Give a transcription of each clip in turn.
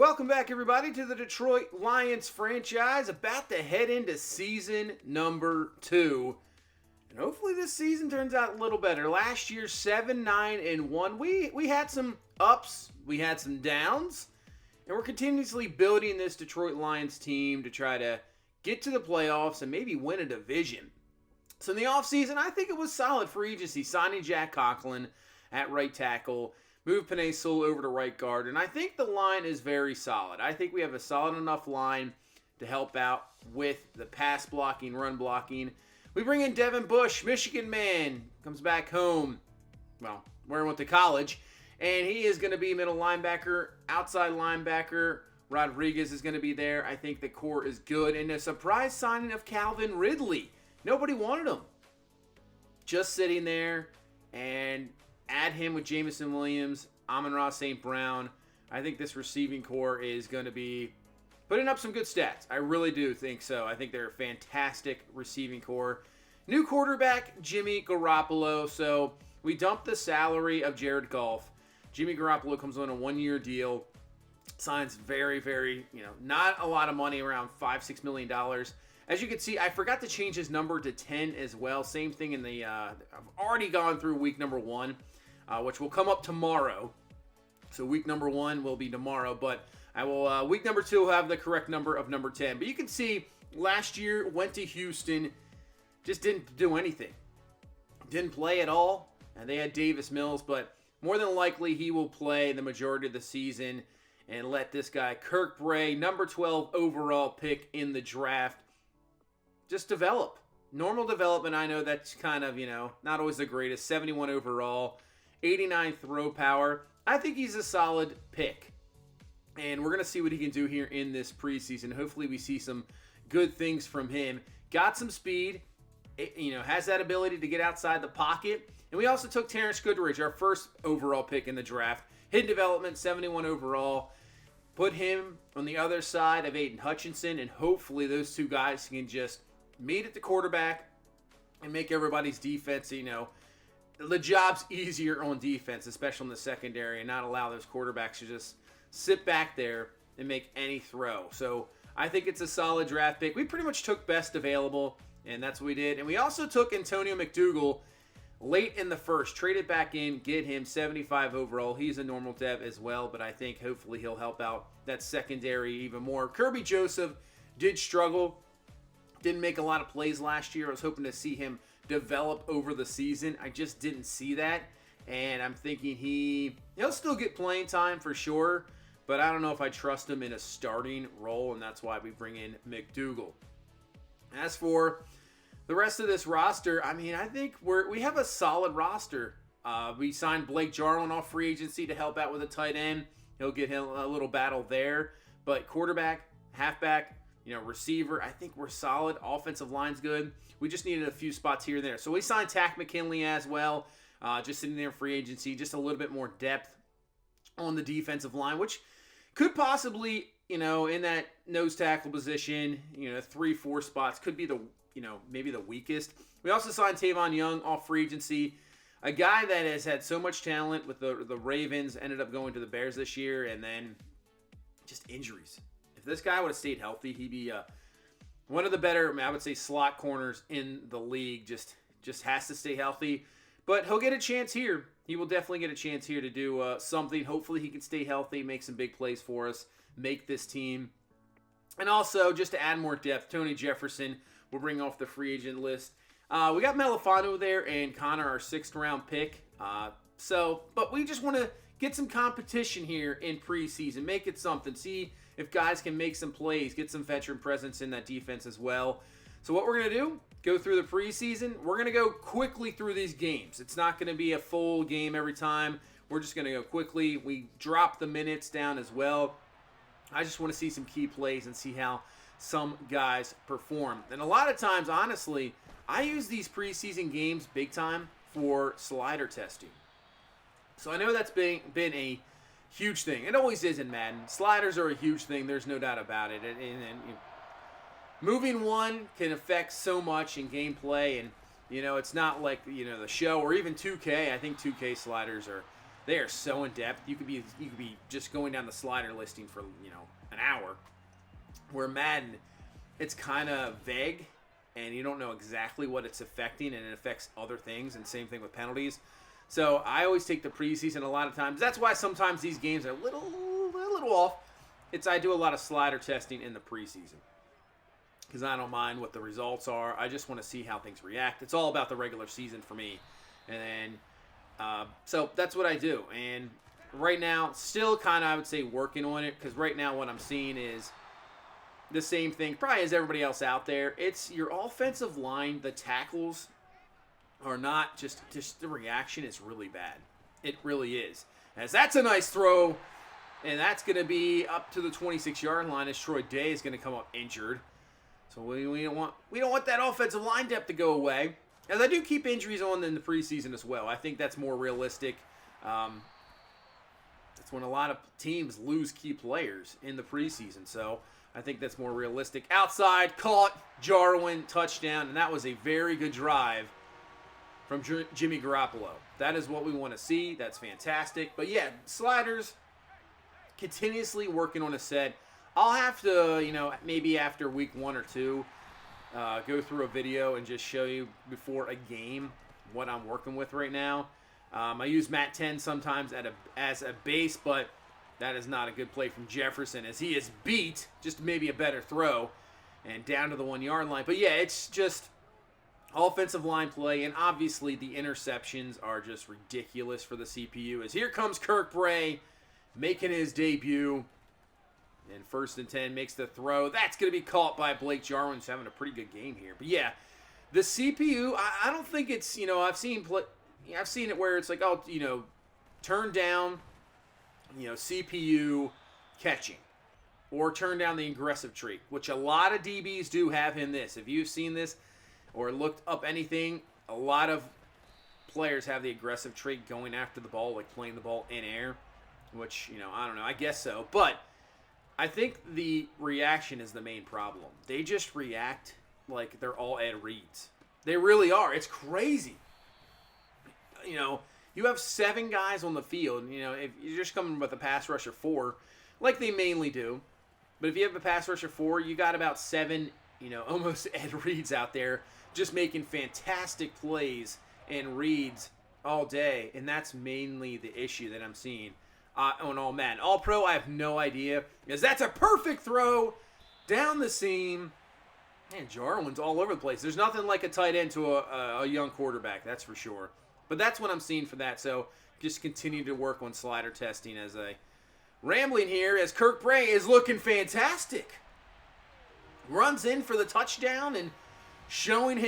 Welcome back, everybody, to the Detroit Lions franchise. About to head into season number 2. And hopefully this season turns out a little better. Last year, 7-9-1. We had some ups, we had some downs, and we're continuously building this Detroit Lions team to try to get to the playoffs and maybe win a division. So in the offseason, I think it was solid free agency, signing Jack Conklin at right tackle, move Penei Sewell over to right guard, and I think the line is very solid. I think we have a solid enough line to help out with the pass blocking, run blocking. We bring in Devin Bush, Michigan man, comes back home, well, where he went to college, and he is going to be middle linebacker, outside linebacker. Rodriguez is going to be there. I think the core is good, and a surprise signing of Calvin Ridley. Nobody wanted him. Just sitting there, and add him with Jamison Williams, Amon-Ra St. Brown. I think this receiving core is going to be putting up some good stats. I really do think so. I think they're a fantastic receiving core. New quarterback, Jimmy Garoppolo. So we dumped the salary of Jared Goff. Jimmy Garoppolo comes on a one-year deal. Signs very, not a lot of money, around $5-6 million. As you can see, I forgot to change his number to 10 as well. Same thing in the, I've already gone through week number 1. Which will come up tomorrow. So week number 1 will be tomorrow, but I will week number 2 will have the correct number of number 10. But you can see last year went to Houston, just didn't do anything. Didn't play at all, and they had Davis Mills, but more than likely he will play the majority of the season and let this guy, Kirk Bray, number 12 overall pick in the draft, just develop. Normal development, I know that's kind of, not always the greatest. 71 overall. 89 throw power. I think he's a solid pick. And we're going to see what he can do here in this preseason. Hopefully we see some good things from him. Got some speed. Has that ability to get outside the pocket. And we also took Terrence Goodrich, our first overall pick in the draft. Hidden development, 71 overall. Put him on the other side of Aiden Hutchinson. And hopefully those two guys can just meet at the quarterback and make everybody's defense, the job's easier on defense, especially in the secondary, and not allow those quarterbacks to just sit back there and make any throw. So I think it's a solid draft pick. We pretty much took best available, and that's what we did. And we also took Antonio McDougal late in the first. Traded back in, get him 75 overall. He's a normal dev as well, but I think hopefully he'll help out that secondary even more. Kirby Joseph did struggle. Didn't make a lot of plays last year. I was hoping to see him develop over the season. I just didn't see that, and I'm thinking he'll still get playing time for sure, but I don't know if I trust him in a starting role, and that's why we bring in McDougal. As for the rest of this roster, I think we have a solid roster. We signed Blake Jarwin off free agency to help out with a tight end. He'll get him a little battle there, but quarterback, halfback, receiver, I think we're solid. Offensive line's good. We just needed a few spots here and there. So we signed Tack McKinley as well, just sitting there in free agency, just a little bit more depth on the defensive line, which could possibly, in that nose tackle position, 3-4 spots could be the, maybe the weakest. We also signed Tavon Young off free agency, a guy that has had so much talent with the Ravens, ended up going to the Bears this year, and then just injuries. If this guy would have stayed healthy, he'd be one of the better, I would say, slot corners in the league. Just has to stay healthy. But he'll get a chance here. He will definitely get a chance here to do something. Hopefully he can stay healthy, make some big plays for us, make this team. And also, just to add more depth, Tony Jefferson will bring off the free agent list. We got Melifano there and Connor, our 6th-round pick. But we just want to get some competition here in preseason. Make it something. See if guys can make some plays, get some veteran presence in that defense as well. So what we're going to do, go through the preseason. We're going to go quickly through these games. It's not going to be a full game every time. We're just going to go quickly. We drop the minutes down as well. I just want to see some key plays and see how some guys perform. And a lot of times, honestly, I use these preseason games big time for slider testing. So I know that's been a huge thing. It always is in Madden. Sliders are a huge thing. There's no doubt about it. And moving one can affect so much in gameplay. And, it's not like, the show or even 2K. I think 2K sliders are They are so in depth. You could be just going down the slider listing for an hour. Where Madden, it's kind of vague, and you don't know exactly what it's affecting, and it affects other things. And same thing with penalties. So I always take the preseason a lot of times. That's why sometimes these games are a little off. I do a lot of slider testing in the preseason because I don't mind what the results are. I just want to see how things react. It's all about the regular season for me. And then, so that's what I do. And right now, still kind of, I would say, working on it because right now what I'm seeing is the same thing probably as everybody else out there. It's your offensive line, the tackles are not just the reaction is really bad. It really is. As that's a nice throw, and that's going to be up to the 26-yard line as Troy Day is going to come up injured. So we don't want that offensive line depth to go away. As I do keep injuries on in the preseason as well. I think that's more realistic. That's when a lot of teams lose key players in the preseason. So I think that's more realistic. Outside, caught, Jarwin, touchdown, and that was a very good drive from Jimmy Garoppolo. That is what we want to see. That's fantastic. But yeah, sliders, continuously working on a set. I'll have to, maybe after week 1 or 2, go through a video and just show you before a game what I'm working with right now. I use Mat 10 sometimes as a base, but that is not a good play from Jefferson as he is beat, just maybe a better throw, and down to the 1-yard line. But yeah, it's just offensive line play, and obviously the interceptions are just ridiculous for the CPU. As here comes Kirk Bray making his debut. And 1st and 10 makes the throw. That's going to be caught by Blake Jarwin, who's having a pretty good game here. But yeah, the CPU, I don't think it's, I've seen it where it's like, turn down, CPU catching. Or turn down the aggressive trait, which a lot of DBs do have in this. If you've seen this or looked up anything, a lot of players have the aggressive trait going after the ball, like playing the ball in air, which, I don't know, I guess so. But I think the reaction is the main problem. They just react like they're all Ed Reeds. They really are. It's crazy. You have 7 guys on the field. If you're just coming with a pass rush of 4, like they mainly do. But if you have a pass rush of 4, you got about 7, almost Ed Reeds out there just making fantastic plays and reads all day. And that's mainly the issue that I'm seeing. On all Madden. All Pro, I have no idea. Because that's a perfect throw down the seam. Man, Jarwin's all over the place. There's nothing like a tight end to a young quarterback, that's for sure. But that's what I'm seeing for that. So just continue to work on slider testing as I rambling here as Kirk Bray is looking fantastic. Runs in for the touchdown and showing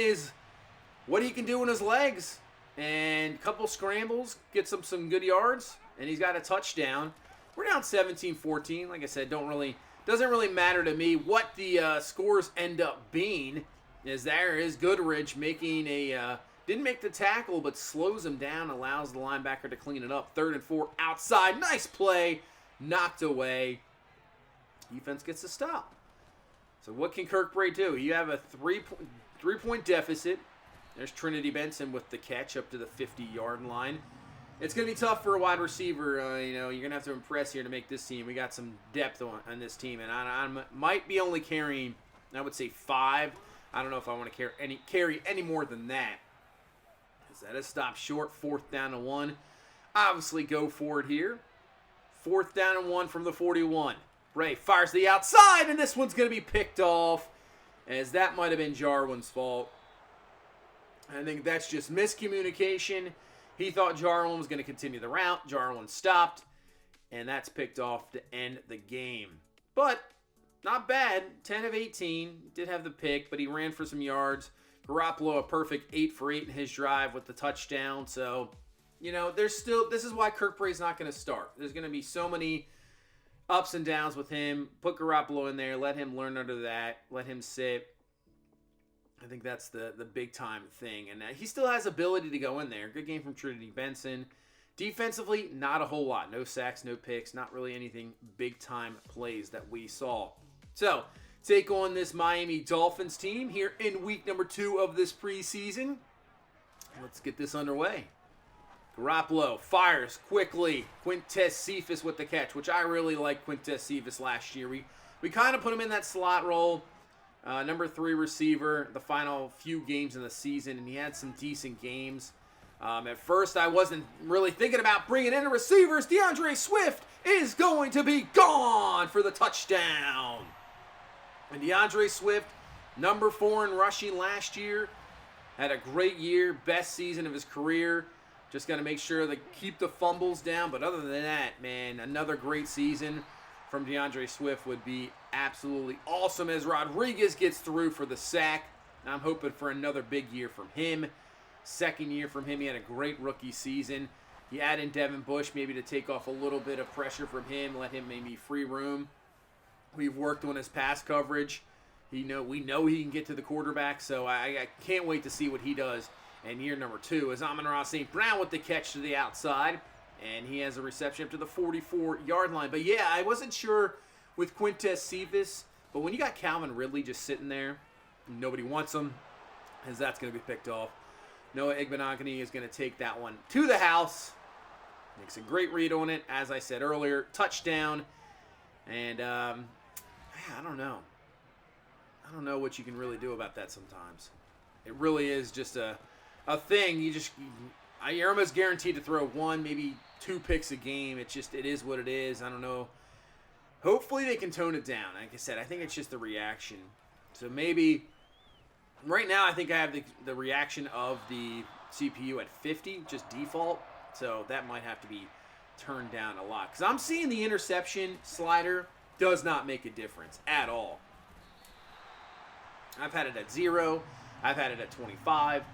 what he can do in his legs. And a couple scrambles, gets him some good yards. And he's got a touchdown. We're down 17-14. Like I said, doesn't really matter to me what the scores end up being. As there is Goodrich making didn't make the tackle, but slows him down, allows the linebacker to clean it up. 3rd and 4 outside. Nice play. Knocked away. Defense gets a stop. So what can Kirk Bray do? You have a 3-point deficit. There's Trinity Benson with the catch up to the 50-yard line. It's going to be tough for a wide receiver. You're going to have to impress here to make this team. We got some depth on this team, and I might be only carrying, I would say 5. I don't know if I want to carry any more than that. That is stopped short. 4th down and 1. Obviously go for it here. 4th down and 1 from the 41. Bray fires the outside, and this one's going to be picked off, as that might have been Jarwin's fault. I think that's just miscommunication. He thought Jarwin was going to continue the route. Jarwin stopped, and that's picked off to end the game. But not bad. 10 of 18. Did have the pick, but he ran for some yards. Garoppolo a perfect 8 for 8 in his drive with the touchdown. So, there's still, this is why Kirk Bray's not going to start. There's going to be so many ups and downs with him. Put Garoppolo in there. Let him learn under that. Let him sit. I think that's the big time thing. And he still has ability to go in there. Good game from Trinity Benson. Defensively, not a whole lot. No sacks, no picks. Not really anything big time plays that we saw. So, take on this Miami Dolphins team here in week number 2 of this preseason. Let's get this underway. Garoppolo fires quickly. Quintez Cephas with the catch, which I really liked Quintez Cephas last year. We kind of put him in that slot role. Number 3 receiver the final few games in the season, and he had some decent games. At first, I wasn't really thinking about bringing in a receivers. DeAndre Swift is going to be gone for the touchdown. And DeAndre Swift, number 4 in rushing last year, had a great year, best season of his career. Just got to make sure to keep the fumbles down. But other than that, man, another great season from DeAndre Swift would be absolutely awesome as Rodriguez gets through for the sack. I'm hoping for another big year from him. Second year from him, he had a great rookie season. You add in Devin Bush maybe to take off a little bit of pressure from him, let him maybe free room. We've worked on his pass coverage. We know he can get to the quarterback, so I can't wait to see what he does. And year number 2 is Amon-Ra St. Brown with the catch to the outside, and he has a reception up to the 44-yard line. But yeah, I wasn't sure with Quintez Cephas, but when you got Calvin Ridley just sitting there, nobody wants him, as that's going to be picked off. Noah Igbenogany is going to take that one to the house. Makes a great read on it. As I said earlier, touchdown. And, I don't know. I don't know what you can really do about that sometimes. It really is just a thing. You're almost guaranteed to throw 1, maybe 2 picks a game. It is what it is. I don't know. Hopefully they can tone it down. Like I said, I think it's just the reaction. So maybe... Right now, I think I have the reaction of the CPU at 50, just default. So that might have to be turned down a lot. Because I'm seeing the interception slider does not make a difference at all. I've had it at 0. I've had it at 25.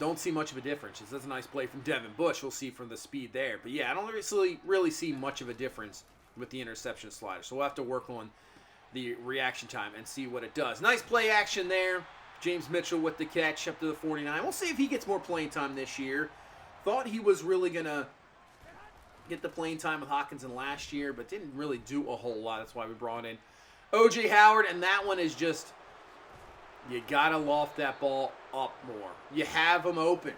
Don't see much of a difference. That's a nice play from Devin Bush. We'll see from the speed there. But yeah, I don't really see much of a difference with the interception slider. So we'll have to work on the reaction time and see what it does. Nice play action there. James Mitchell with the catch up to the 49. We'll see if he gets more playing time this year. Thought he was really going to get the playing time with Hockenson last year, but didn't really do a whole lot. That's why we brought in O.J. Howard, and that one is just, you got to loft that ball up more. You have him open.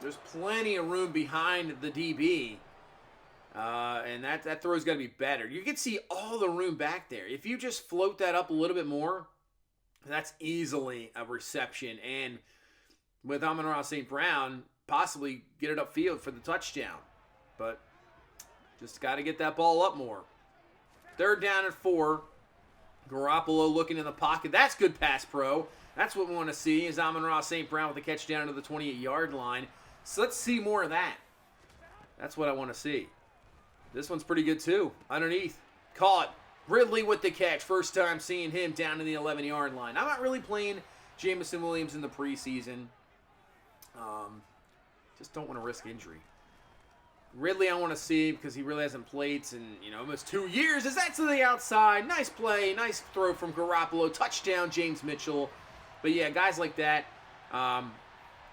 There's plenty of room behind the DB. And that throw's got to be better. You can see all the room back there. If you just float that up a little bit more, that's easily a reception. And with Amon-Ra St. Brown, possibly get it upfield for the touchdown. But just got to get that ball up more. 3rd down and 4. Garoppolo looking in the pocket. That's good pass pro. That's what we want to see is Amon-Ra St. Brown with the catch down to the 28-yard line. So let's see more of that. That's what I want to see. This one's pretty good too. Underneath. Caught. Ridley with the catch. First time seeing him down to the 11-yard line. I'm not really playing Jameson Williams in the preseason. Just don't want to risk injury. Ridley I want to see because he really hasn't played in almost 2 years. Is that to the outside? Nice play. Nice throw from Garoppolo. Touchdown James Mitchell. But yeah, guys like that.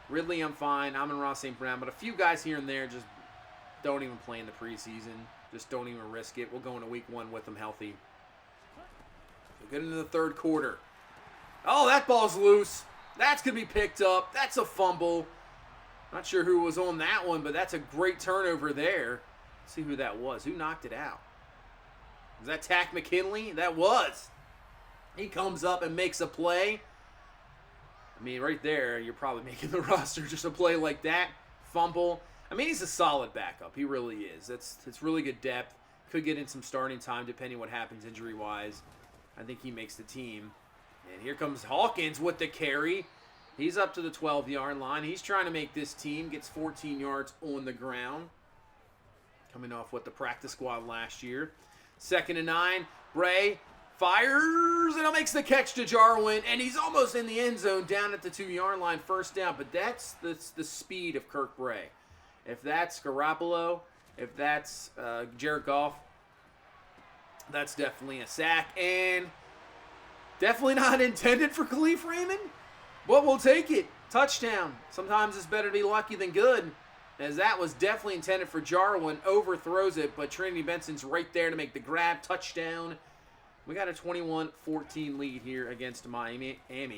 Ridley I'm fine. Amon-Ra St. Brown. But a few guys here and there just don't even play in the preseason. Just don't even risk it. We'll go into week 1 with them healthy. We'll get into the 3rd quarter. Oh, that ball's loose. That's going to be picked up. That's a fumble. Not sure who was on that one, but that's a great turnover there. Let's see who that was. Who knocked it out? Was that Tack McKinley? That was. He comes up and makes a play. I mean, right there, you're probably making the roster. Just a play like that. Fumble. I mean, he's a solid backup. He really is. It's really good depth. Could get in some starting time depending what happens injury-wise. I think he makes the team. And here comes Hawkins with the carry. He's up to the 12-yard line. He's trying to make this team. Gets 14 yards on the ground. Coming off the practice squad last year. 2nd and 9. Bray fires and makes the catch to Jarwin. And he's almost in the end zone down at the 2-yard line. First down. But that's the speed of Kirk Bray. If that's Garoppolo, if that's Jared Goff, that's definitely a sack. And definitely not intended for Khalif Raymond, but we'll take it. Touchdown. Sometimes it's better to be lucky than good, as that was definitely intended for Jarwin. Overthrows it, but Trinity Benson's right there to make the grab. Touchdown. We got a 21-14 lead here against Miami. And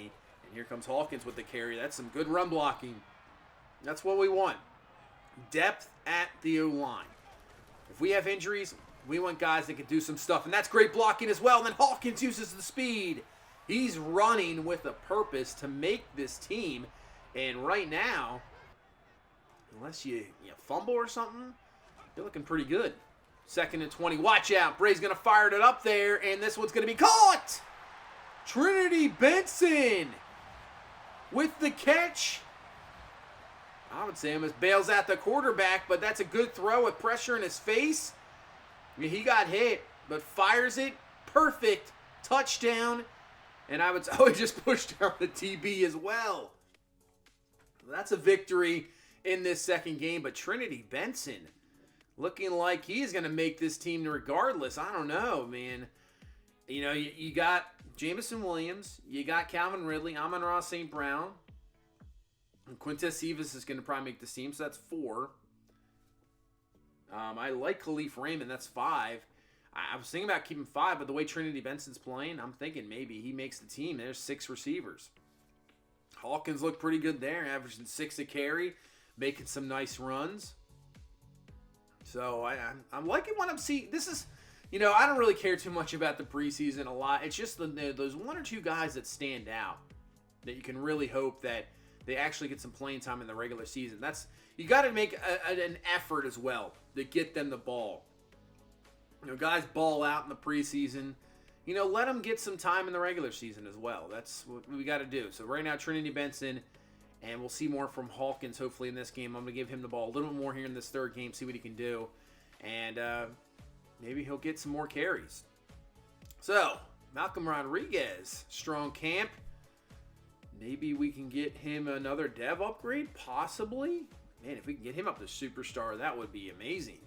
here comes Hawkins with the carry. That's some good run blocking. That's what we want. Depth at the O-line. If we have injuries, we want guys that can do some stuff. And that's great blocking as well. And then Hawkins uses the speed. He's running with a purpose to make this team. And right now, unless you fumble or something, you're looking pretty good. 2nd and 20. Watch out. Bray's going to fire it up there. And this one's going to be caught. Trinity Benson with the catch. I would say almost bails out the quarterback, but that's a good throw with pressure in his face. I mean, he got hit, but fires it. Perfect. Touchdown. And I would just push down the TB as well. That's a victory in this second game, but Trinity Benson looking like he's going to make this team regardless. I don't know, man. You know, you got Jameson Williams. You got Calvin Ridley. Amon-Ra St. Brown. And Quintez Cephas is going to probably make this team, so that's 4. I like Khalif Raymond. That's 5. I was thinking about keeping 5, but the way Trinity Benson's playing, I'm thinking maybe he makes the team. There's 6 receivers. Hawkins looked pretty good there, averaging 6 a carry, making some nice runs. So I'm liking what I'm seeing. This is, I don't really care too much about the preseason a lot. It's just those 1 or 2 guys that stand out that you can really hope that they actually get some playing time in the regular season. You got to make an effort as well to get them the ball. Guys ball out in the preseason. Let them get some time in the regular season as well. That's what we got to do. So right now, Trinity Benson, and we'll see more from Hawkins hopefully in this game. I'm going to give him the ball a little bit more here in this third game, see what he can do. And maybe he'll get some more carries. So, Malcolm Rodriguez, strong camp. Maybe we can get him another dev upgrade, possibly. Man, if we can get him up to superstar, that would be amazing.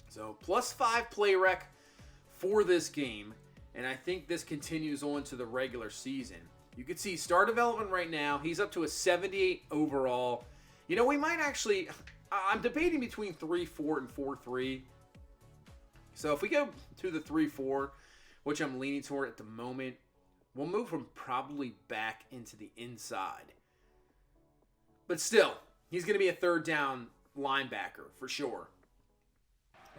So, +5 play rec for this game, and I think this continues on to the regular season. You can see star development right now. He's up to a 78 overall. We might actually, I'm debating between 3-4 and 4-3. So if we go to the 3-4, which I'm leaning toward at the moment, we'll move him probably back into the inside. But still, he's going to be a third down linebacker for sure.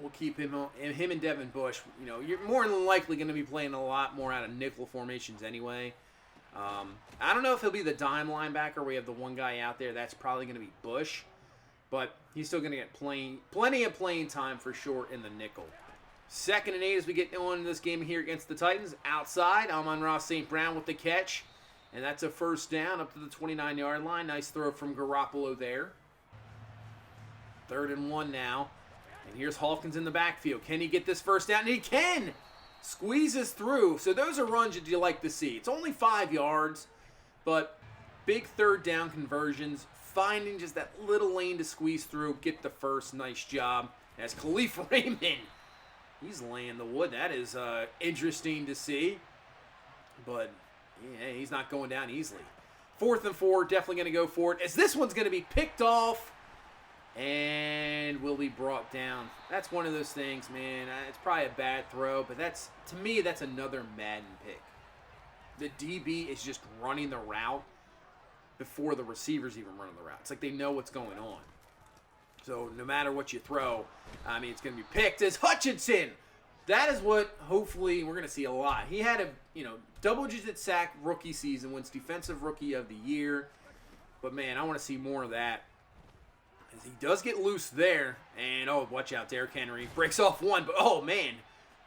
We'll keep him and Devin Bush. You're more than likely going to be playing a lot more out of nickel formations anyway. I don't know if he'll be the dime linebacker. We have the one guy out there. That's probably going to be Bush. But he's still going to get plenty of playing time for sure in the nickel. 2nd and 8 as we get on in this game here against the Titans. Outside, Amon-Ra St. Brown with the catch. And that's a first down up to the 29-yard line. Nice throw from Garoppolo there. 3rd and 1 now. And here's Hawkins in the backfield. Can he get this first down? And he can! Squeezes through. So those are runs that you like to see. It's only 5 yards, but big third down conversions. Finding just that little lane to squeeze through. Get the first. Nice job. As Khalif Raymond, he's laying the wood. That is interesting to see. But yeah, he's not going down easily. 4th and 4. Definitely going to go for it. As this one's going to be picked off. And will be brought down. That's one of those things, man. It's probably a bad throw, but to me, that's another Madden pick. The DB is just running the route before the receiver's even running the route. It's like they know what's going on. So no matter what you throw, it's going to be picked as Hutchinson. That is what hopefully we're going to see a lot. He had a double-digit sack rookie season, wins Defensive Rookie of the Year. But man, I want to see more of that. He does get loose there, and watch out, Derrick Henry breaks off one, but oh man,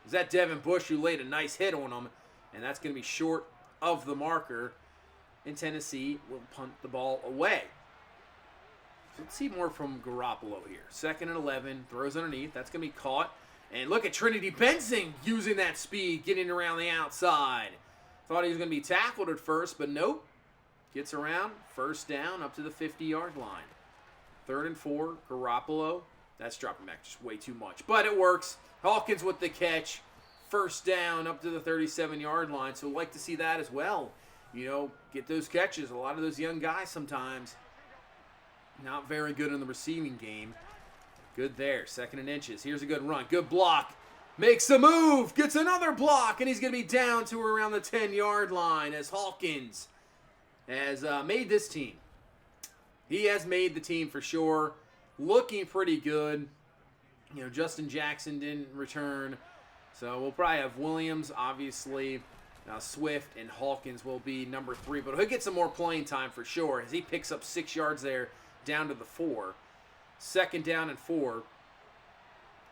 is that Devin Bush who laid a nice hit on him, and that's going to be short of the marker, and Tennessee will punt the ball away. So let's see more from Garoppolo here. 2nd and 11, throws underneath, that's going to be caught, and look at Trinity Benson using that speed, getting around the outside. Thought he was going to be tackled at first, but nope, gets around, first down up to the 50-yard line. 3rd and 4, Garoppolo. That's dropping back just way too much. But it works. Hawkins with the catch. First down up to the 37-yard line. So like to see that as well. Get those catches. A lot of those young guys sometimes not very good in the receiving game. Good there. 2nd and inches. Here's a good run. Good block. Makes a move. Gets another block. And he's going to be down to around the 10-yard line as Hawkins has made this team he has made the team for sure. Looking pretty good. You know, Justin Jackson didn't return. So we'll probably have Williams, obviously. Swift and Hawkins will be number 3. But he'll get some more playing time for sure as he picks up 6 yards there down to the 4. 2nd down and 4.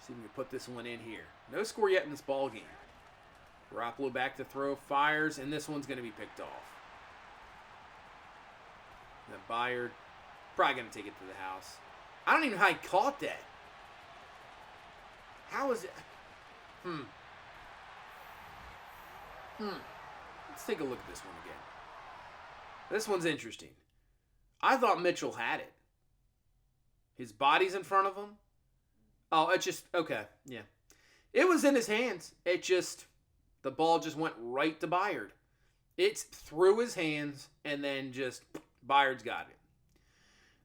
See if we can put this one in here. No score yet in this ball game. Garoppolo back to throw, fires, and this one's going to be picked off. Then Byard, probably going to take it to the house. I don't even know how he caught that. How is it? Let's take a look at this one again. This one's interesting. I thought Mitchell had it. His body's in front of him. Oh, it just, okay, yeah. It was in his hands. The ball just went right to Byard. It's through his hands, and then just, Byard's got it.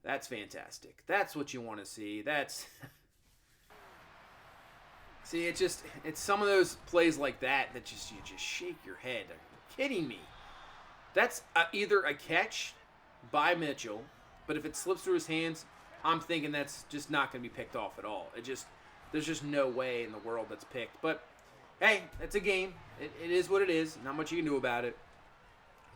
That's fantastic. That's what you want to see. See, it's some of those plays like that you just shake your head. Are you kidding me? That's either a catch by Mitchell, but if it slips through his hands, I'm thinking that's just not going to be picked off at all. There's just no way in the world that's picked. But, hey, it's a game. It is what it is. Not much you can do about it.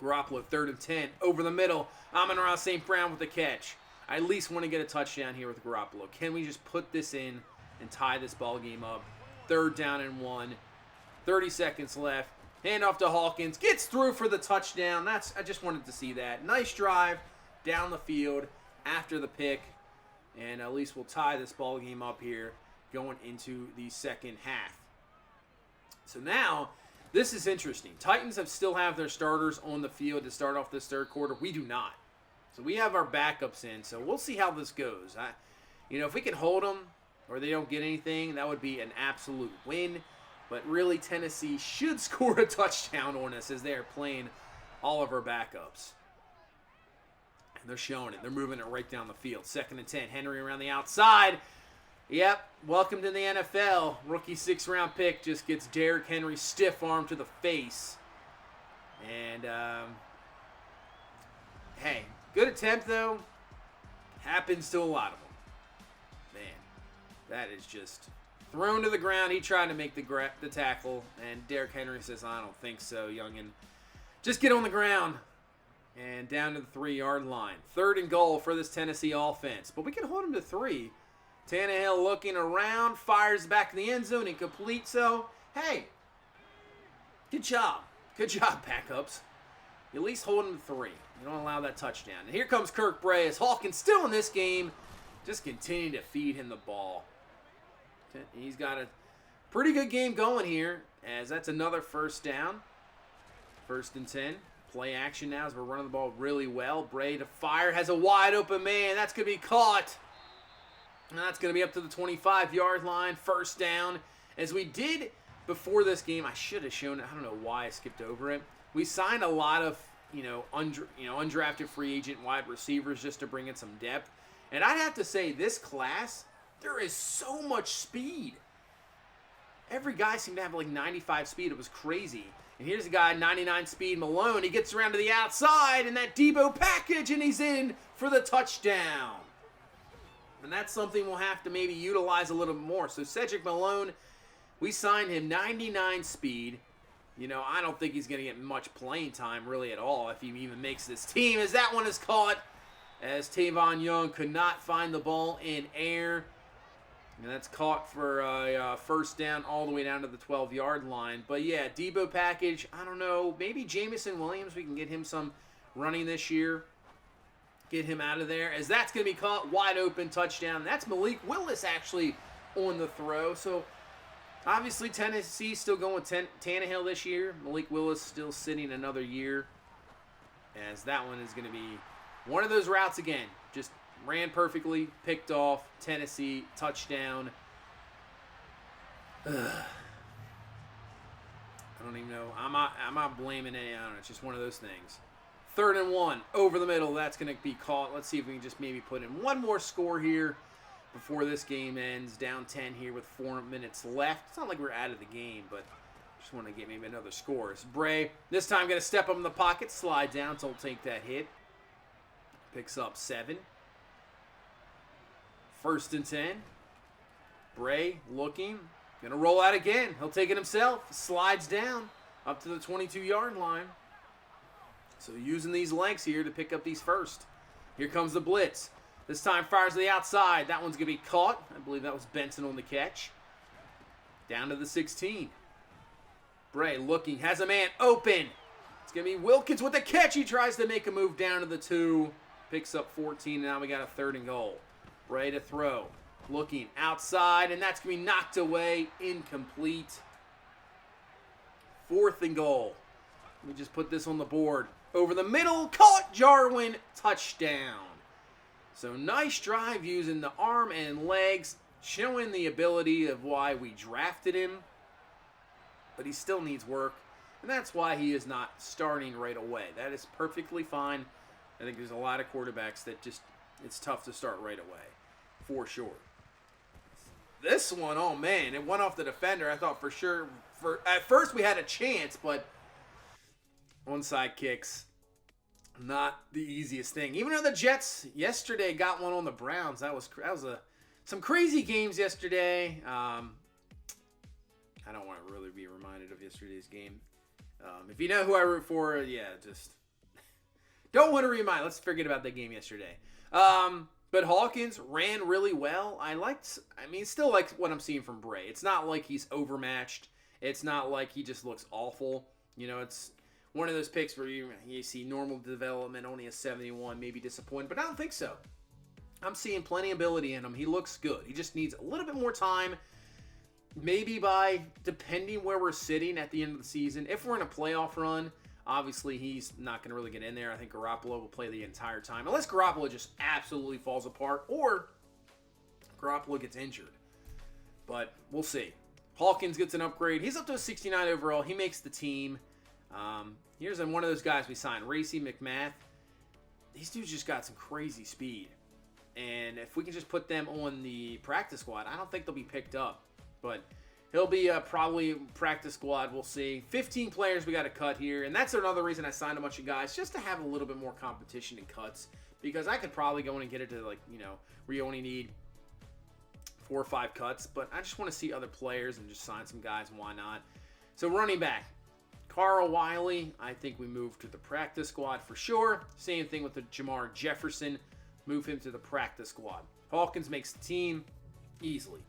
Garoppolo, 3rd and 10, over the middle. Amon-Ra St. Brown with the catch. I at least want to get a touchdown here with Garoppolo. Can we just put this in and tie this ball game up? 3rd down and 1. 30 seconds left. Hand off to Hawkins. Gets through for the touchdown. I just wanted to see that. Nice drive down the field after the pick. And at least we'll tie this ball game up here going into the second half. So now, this is interesting. Titans still have their starters on the field to start off this 3rd quarter. We do not. So we have our backups in. So we'll see how this goes. If we can hold them or they don't get anything, that would be an absolute win. But really, Tennessee should score a touchdown on us as they are playing all of our backups. And they're showing it. They're moving it right down the field. 2nd and 10. Henry around the outside. Yep, welcome to the NFL. Rookie 6th-round pick just gets Derrick Henry stiff arm to the face. And, hey, good attempt, though. Happens to a lot of them. Man, that is just thrown to the ground. He tried to make the tackle, and Derrick Henry says, I don't think so, youngin. Just get on the ground. And down to the 3-yard line. 3rd and goal for this Tennessee offense. But we can hold him to 3. Tannehill looking around, fires back in the end zone, incomplete. So, hey, good job. Good job, backups. You at least hold him to 3. You don't allow that touchdown. And here comes Kirk Bray as Hawkins still in this game. Just continue to feed him the ball. He's got a pretty good game going here, as that's another 1st down. 1st and 10. Play action now as we're running the ball really well. Bray to fire, has a wide open man. That's going to be caught. And that's going to be up to the 25-yard line. 1st down. As we did before this game, I should have shown it. I don't know why I skipped over it. We signed a lot of undrafted free agent wide receivers just to bring in some depth. And I'd have to say, this class, there is so much speed. Every guy seemed to have like 95 speed. It was crazy. And here's a guy, 99 speed, Malone. He gets around to the outside, and that Debo package, and he's in for the touchdown. And that's something we'll have to maybe utilize a little bit more. So Cedric Malone, we signed him 99 speed. I don't think he's going to get much playing time really at all if he even makes this team, as that one is caught, as Tavon Young could not find the ball in air. And that's caught for a 1st down all the way down to the 12-yard line. But, yeah, Debo package, I don't know. Maybe Jamison Williams, we can get him some running this year. Get him out of there, as that's going to be caught wide open touchdown. That's Malik Willis actually on the throw. So, obviously, Tennessee still going with Tannehill this year. Malik Willis still sitting another year, as that one is going to be one of those routes again. Just ran perfectly, picked off, Tennessee, touchdown. I don't even know. I'm not blaming any. I don't know. It's just one of those things. 3rd and 1, over the middle. That's going to be caught. Let's see if we can just maybe put in one more score here before this game ends. Down 10 here with 4 minutes left. It's not like we're out of the game, but just want to get maybe another score. It's Bray, this time going to step up in the pocket, slide down, so he'll take that hit. Picks up 7. First and 10. Bray looking. Going to roll out again. He'll take it himself. Slides down up to the 22-yard line. So using these legs here to pick up these first. Here comes the blitz. This time fires to the outside. That one's going to be caught. I believe that was Benson on the catch. Down to the 16. Bray looking. Has a man open. It's going to be Wilkins with the catch. He tries to make a move down to the 2. Picks up 14. And now we got a 3rd and goal. Bray to throw. Looking outside. And that's going to be knocked away. Incomplete. 4th and goal. Let me just put this on the board. Over the middle. Caught. Jarwin. Touchdown. So nice drive using the arm and legs. Showing the ability of why we drafted him. But he still needs work. And that's why he is not starting right away. That is perfectly fine. I think there's a lot of quarterbacks that just, it's tough to start right away. For sure. This one, oh man, it went off the defender. I thought for sure, at first we had a chance, but onside kicks, not the easiest thing. Even though the Jets yesterday got one on the Browns, that was some crazy games yesterday. I don't want to really be reminded of yesterday's game. If you know who I root for, yeah, just don't want to remind. Let's forget about that game yesterday. But Hawkins ran really well. Still like what I'm seeing from Bray. It's not like he's overmatched. It's not like he just looks awful. You know, it's one of those picks where you see normal development, only a 71, maybe disappointed, but I don't think so. I'm seeing plenty of ability in him. He looks good. He just needs a little bit more time. Maybe depending where we're sitting at the end of the season, if we're in a playoff run, obviously he's not going to really get in there. I think Garoppolo will play the entire time, unless Garoppolo just absolutely falls apart or Garoppolo gets injured. But we'll see. Hawkins gets an upgrade. He's up to a 69 overall. He makes the team. Here's one of those guys we signed, Racy McMath. These dudes just got some crazy speed. And if we can just put them on the practice squad, I don't think they'll be picked up. But he'll be probably practice squad. We'll see. 15 players we got to cut here. And that's another reason I signed a bunch of guys, just to have a little bit more competition in cuts. Because I could probably go in and get it to, where you only need 4 or 5 cuts. But I just want to see other players and just sign some guys, and why not? So running back. Carl Wiley, I think we move to the practice squad for sure. Same thing with the Jamar Jefferson. Move him to the practice squad. Hawkins makes the team easily.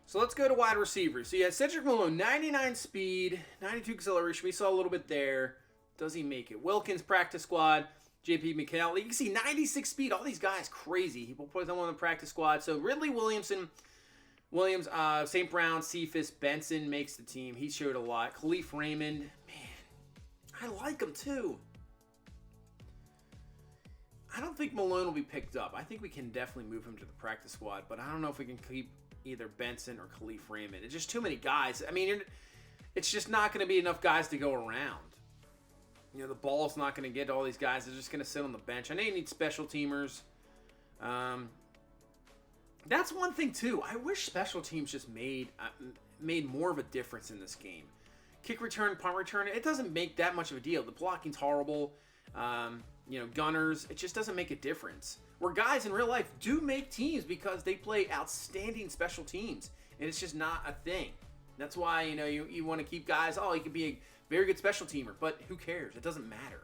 So let's go to wide receivers. So yeah, Cedric Malone, 99 speed, 92 acceleration. We saw a little bit there. Does he make it? Wilkins, practice squad. JP McHale. You can see 96 speed. All these guys crazy. He will put them on the practice squad. So Ridley Williams, St. Brown, Cephas, Benson makes the team. He showed a lot. Khalif Raymond, man, I like him too. I don't think Malone will be picked up. I think we can definitely move him to the practice squad, but I don't know if we can keep either Benson or Khalif Raymond. It's just too many guys. I mean, it's just not going to be enough guys to go around. You know, the ball's not going to get all these guys. They're just going to sit on the bench. I know you need special teamers. That's one thing, too. I wish special teams just made more of a difference in this game. Kick return, punt return, it doesn't make that much of a deal. The blocking's horrible. Gunners, it just doesn't make a difference. Where guys in real life do make teams because they play outstanding special teams. And it's just not a thing. That's why, you want to keep guys, he could be a very good special teamer. But who cares? It doesn't matter.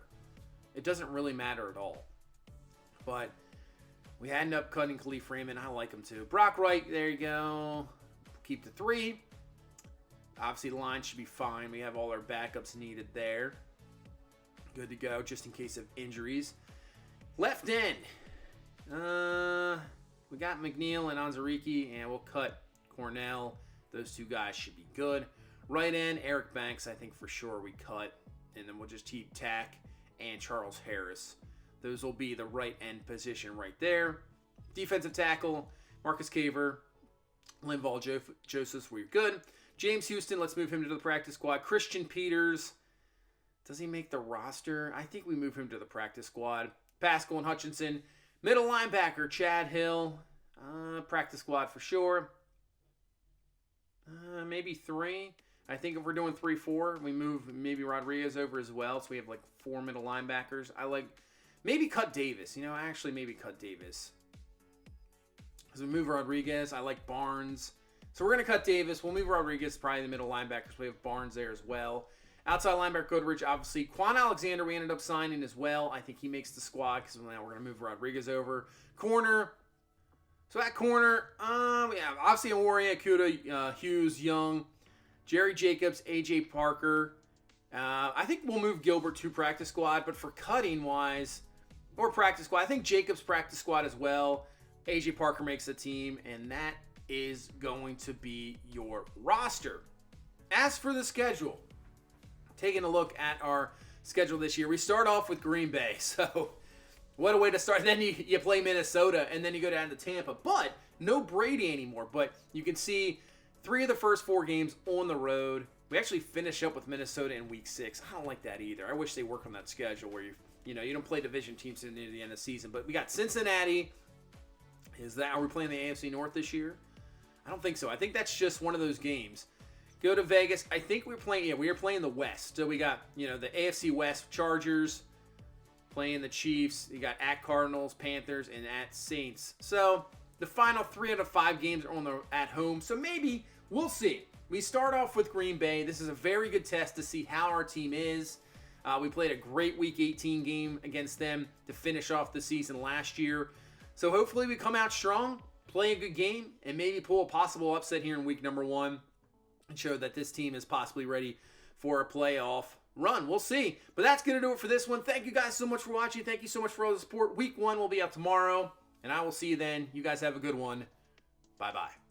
It doesn't really matter at all. But we end up cutting Khalif Raymond. I like him too. Brock Wright, there you go. Keep the 3. Obviously, the line should be fine. We have all our backups needed there. Good to go, just in case of injuries. Left end. We got McNeil and Onzariki, and we'll cut Cornell. Those 2 guys should be good. Right end, Eric Banks, I think for sure we cut. And then we'll just keep Tack and Charles Harris. Those will be the right end position right there. Defensive tackle, Marcus Caver, Linval Joseph, we're good. James Houston, let's move him to the practice squad. Christian Peters, does he make the roster? I think we move him to the practice squad. Pascal and Hutchinson. Middle linebacker, Chad Hill. Practice squad for sure. Maybe 3. I think if we're doing 3-4, we move maybe Rodriguez over as well. So we have 4 middle linebackers. Maybe cut Davis. Maybe cut Davis. As we move Rodriguez, I like Barnes. So we're going to cut Davis. We'll move Rodriguez probably in the middle linebackers. We have Barnes there as well. Outside linebacker, Goodrich, obviously. Quan Alexander, we ended up signing as well. I think he makes the squad because now we're going to move Rodriguez over. Corner. So at corner, we have obviously Awaria, Kuda, Hughes, Young, Jerry Jacobs, A.J. Parker. I think we'll move Gilbert to practice squad, but for cutting-wise, or practice squad, I think Jacobs practice squad as well. A.J. Parker makes the team, and that is going to be your roster. As for the schedule, taking a look at our schedule this year, we start off with Green Bay. So what a way to start. Then you play Minnesota, and then you go down to Tampa. But no Brady anymore. But you can see 3 of the first 4 games on the road. We actually finish up with Minnesota in week 6. I don't like that either. I wish they work on that schedule where you don't play division teams near the end of the season. But we got Cincinnati. Are we playing the AFC North this year? I don't think so. I think that's just one of those games. Go to Vegas. I think we are playing the West. So we got, the AFC West, Chargers playing the Chiefs. You got at Cardinals, Panthers, and at Saints. So the final 3 out of 5 games are at home. So maybe we'll see. We start off with Green Bay. This is a very good test to see how our team is. We played a great Week 18 game against them to finish off the season last year. So hopefully we come out strong, play a good game, and maybe pull a possible upset here in week number 1 and show that this team is possibly ready for a playoff run. We'll see. But that's going to do it for this one. Thank you guys so much for watching. Thank you so much for all the support. Week 1 will be up tomorrow, and I will see you then. You guys have a good one. Bye-bye.